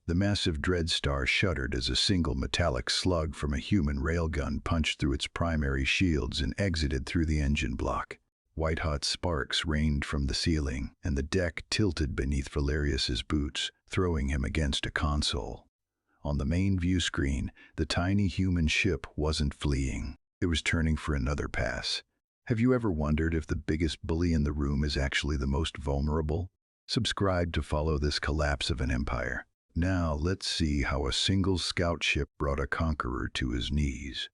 The massive Dreadstar shuddered as a single metallic slug from a human railgun punched through its primary shields and exited through the engine block. White-hot sparks rained from the ceiling, and the deck tilted beneath Valerius's boots, throwing him against a console. On the main view screen, the tiny human ship wasn't fleeing. It was turning for another pass. Have you ever wondered if the biggest bully in the room is actually the most vulnerable? Subscribe to follow this collapse of an empire. Now let's see how a single scout ship brought a conqueror to his knees.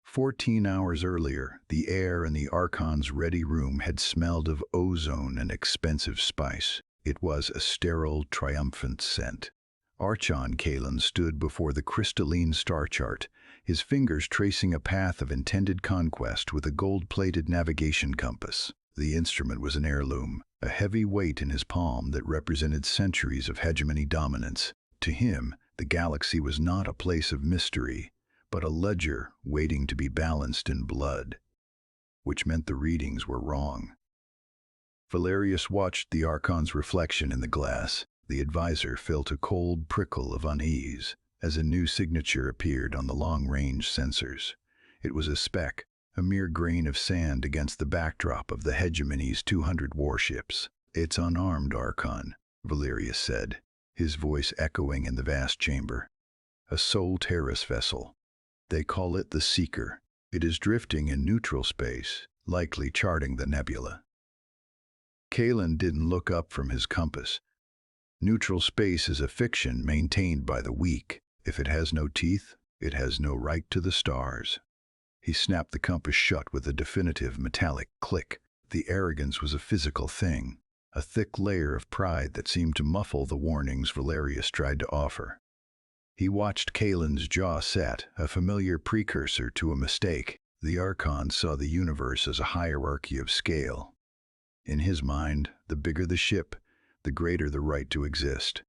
14 hours earlier, the air in the Archon's ready room had smelled of ozone and expensive spice. It was a sterile, triumphant scent. Archon Kalen stood before the crystalline star chart, his fingers tracing a path of intended conquest with a gold-plated navigation compass. The instrument was an heirloom, a heavy weight in his palm that represented centuries of hegemony dominance. To him, the galaxy was not a place of mystery, but a ledger waiting to be balanced in blood, which meant the readings were wrong. Valerius watched the Archon's reflection in the glass. The advisor felt a cold prickle of unease as a new signature appeared on the long-range sensors. It was a speck, a mere grain of sand against the backdrop of the Hegemony's 200 warships. "It's unarmed, Archon," Valerius said, his voice echoing in the vast chamber. "A Sol Terrace vessel. They call it the Seeker. It is drifting in neutral space, likely charting the nebula." Kalen didn't look up from his compass. Neutral space is a fiction maintained by the weak. If it has no teeth, it has no right to the stars. He snapped the compass shut with a definitive metallic click. The arrogance was a physical thing, a thick layer of pride that seemed to muffle the warnings Valerius tried to offer. He watched Kalen's jaw set, a familiar precursor to a mistake. The Archon saw the universe as a hierarchy of scale. In his mind, the bigger the ship, the greater the right to exist.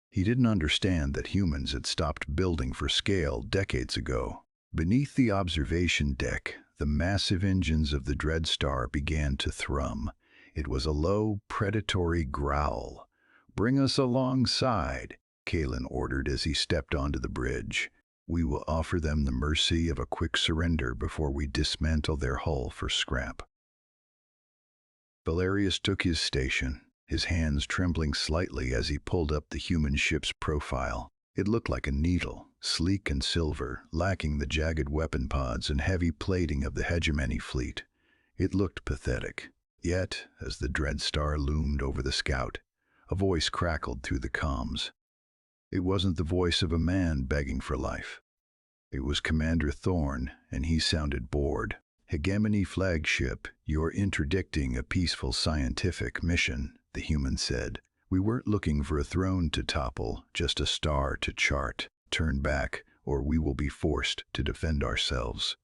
He didn't understand that humans had stopped building for scale decades ago. Beneath the observation deck, the massive engines of the Dreadstar began to thrum. It was a low, predatory growl. "Bring us alongside," Kalen ordered as he stepped onto the bridge. "We will offer them the mercy of a quick surrender before we dismantle their hull for scrap." Valerius took his station, his hands trembling slightly as he pulled up the human ship's profile. It looked like a needle, sleek and silver, lacking the jagged weapon pods and heavy plating of the Hegemony fleet. It looked pathetic. Yet, as the Dreadstar loomed over the scout, a voice crackled through the comms. It wasn't the voice of a man begging for life. It was Commander Thorne, and he sounded bored. "Hegemony flagship, you're interdicting a peaceful scientific mission," the human said. "We weren't looking for a throne to topple, just a star to chart. Turn back, or we will be forced to defend ourselves."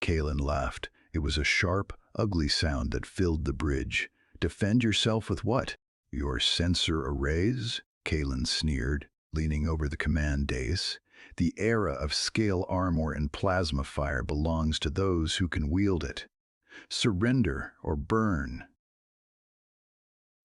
Kalen laughed. It was a sharp, ugly sound that filled the bridge. "Defend yourself with what? Your sensor arrays?" Kalen sneered, leaning over the command dais. "The era of scale armor and plasma fire belongs to those who can wield it. Surrender or burn."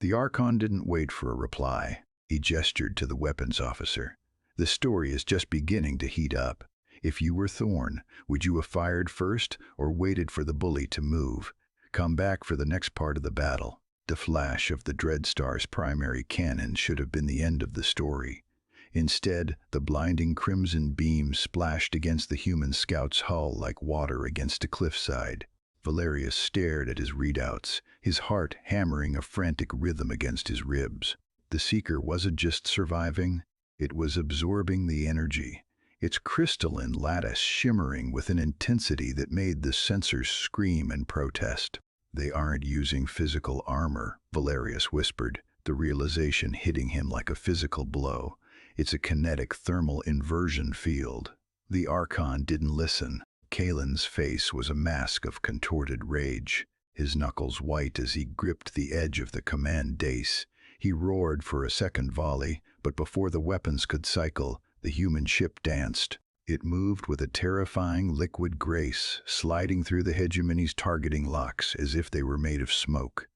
The Archon didn't wait for a reply. He gestured to the weapons officer. "The story is just beginning to heat up. If you were Thorne, would you have fired first or waited for the bully to move? Come back for the next part of the battle." The flash of the Dreadstar's primary cannon should have been the end of the story. Instead, the blinding crimson beam splashed against the human scout's hull like water against a cliffside. Valerius stared at his readouts, his heart hammering a frantic rhythm against his ribs. The Seeker wasn't just surviving, it was absorbing the energy, its crystalline lattice shimmering with an intensity that made the sensors scream and protest. "They aren't using physical armor," Valerius whispered, the realization hitting him like a physical blow. "It's a kinetic thermal inversion field." The Archon didn't listen. Kalen's face was a mask of contorted rage, his knuckles white as he gripped the edge of the command dais. He roared for a second volley, but before the weapons could cycle, the human ship danced. It moved with a terrifying liquid grace, sliding through the Hegemony's targeting locks as if they were made of smoke.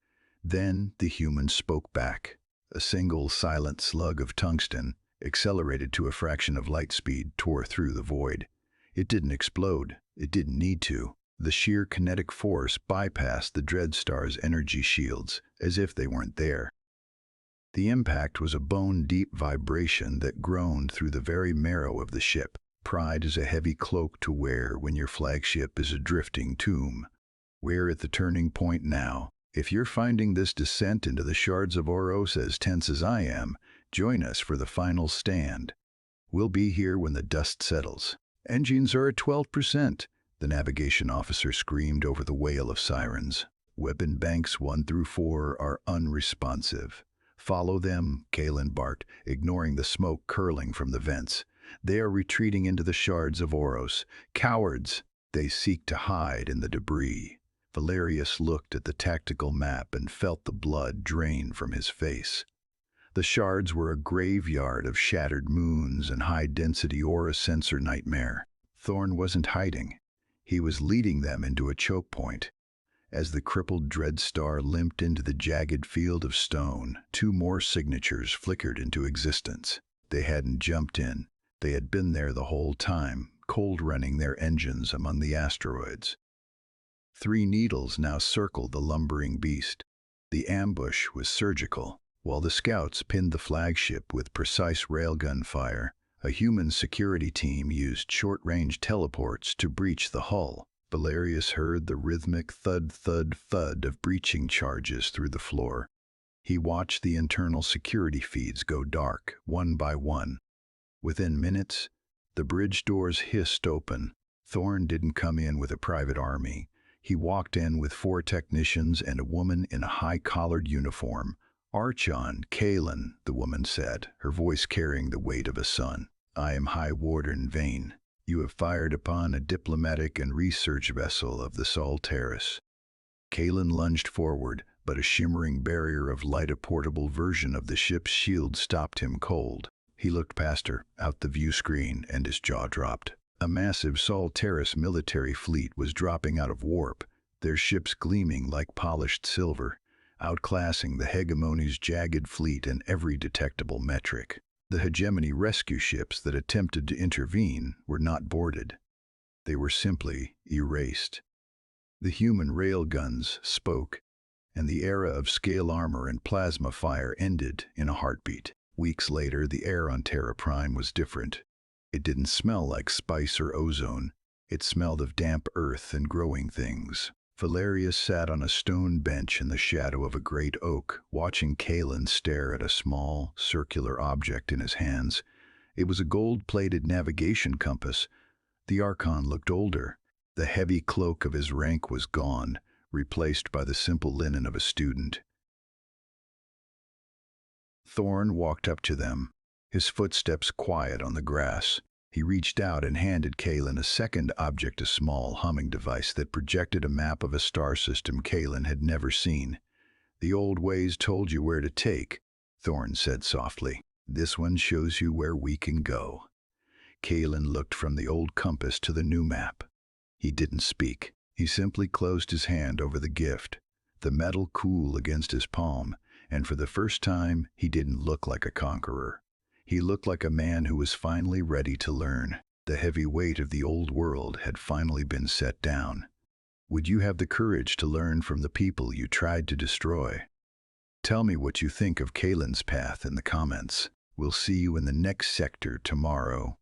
Then the human spoke back. A single silent slug of tungsten, accelerated to a fraction of light speed, tore through the void. It didn't explode. It didn't need to. The sheer kinetic force bypassed the Dreadstar's energy shields, as if they weren't there. The impact was a bone-deep vibration that groaned through the very marrow of the ship. Pride is a heavy cloak to wear when your flagship is a drifting tomb. We're at the turning point now. If you're finding this descent into the shards of Oros as tense as I am, join us for the final stand. We'll be here when the dust settles. Engines are at 12%, the navigation officer screamed over the wail of sirens. Weapon banks 1 through 4 are unresponsive. Follow them, Kalen barked, ignoring the smoke curling from the vents. They are retreating into the shards of Oros. Cowards! They seek to hide in the debris. Valerius looked at the tactical map and felt the blood drain from his face. The shards were a graveyard of shattered moons and high-density aura sensor nightmare. Thorn wasn't hiding. He was leading them into a choke point. As the crippled Dreadstar limped into the jagged field of stone, 2 more signatures flickered into existence. They hadn't jumped in. They had been there the whole time, cold-running their engines among the asteroids. 3 needles now circled the lumbering beast. The ambush was surgical. While the scouts pinned the flagship with precise railgun fire, a human security team used short-range teleports to breach the hull. Valerius heard the rhythmic thud-thud-thud of breaching charges through the floor. He watched the internal security feeds go dark, one by one. Within minutes, the bridge doors hissed open. Thorn didn't come in with a private army. He walked in with 4 technicians and a woman in a high-collared uniform. "Archon, Kalen," the woman said, her voice carrying the weight of a son. "I am High Warden Vane. You have fired upon a diplomatic and research vessel of the Sol Terrace." Kalen lunged forward, but a shimmering barrier of light, a portable version of the ship's shield, stopped him cold. He looked past her, out the view screen, and his jaw dropped. A massive Sol Terrace military fleet was dropping out of warp, their ships gleaming like polished silver, outclassing the Hegemony's jagged fleet in every detectable metric. The Hegemony rescue ships that attempted to intervene were not boarded. They were simply erased. The human railguns spoke, and the era of scale armor and plasma fire ended in a heartbeat. Weeks later, the air on Terra Prime was different. It didn't smell like spice or ozone. It smelled of damp earth and growing things. Valerius sat on a stone bench in the shadow of a great oak, watching Kalen stare at a small, circular object in his hands. It was a gold-plated navigation compass. The Archon looked older. The heavy cloak of his rank was gone, replaced by the simple linen of a student. Thorn walked up to them, his footsteps quiet on the grass. He reached out and handed Kalen a second object, a small humming device that projected a map of a star system Kalen had never seen. "The old ways told you where to take," Thorn said softly. "This one shows you where we can go." Kalen looked from the old compass to the new map. He didn't speak. He simply closed his hand over the gift, the metal cool against his palm, and for the first time he didn't look like a conqueror. He looked like a man who was finally ready to learn. The heavy weight of the old world had finally been set down. Would you have the courage to learn from the people you tried to destroy? Tell me what you think of Kalen's path in the comments. We'll see you in the next sector tomorrow.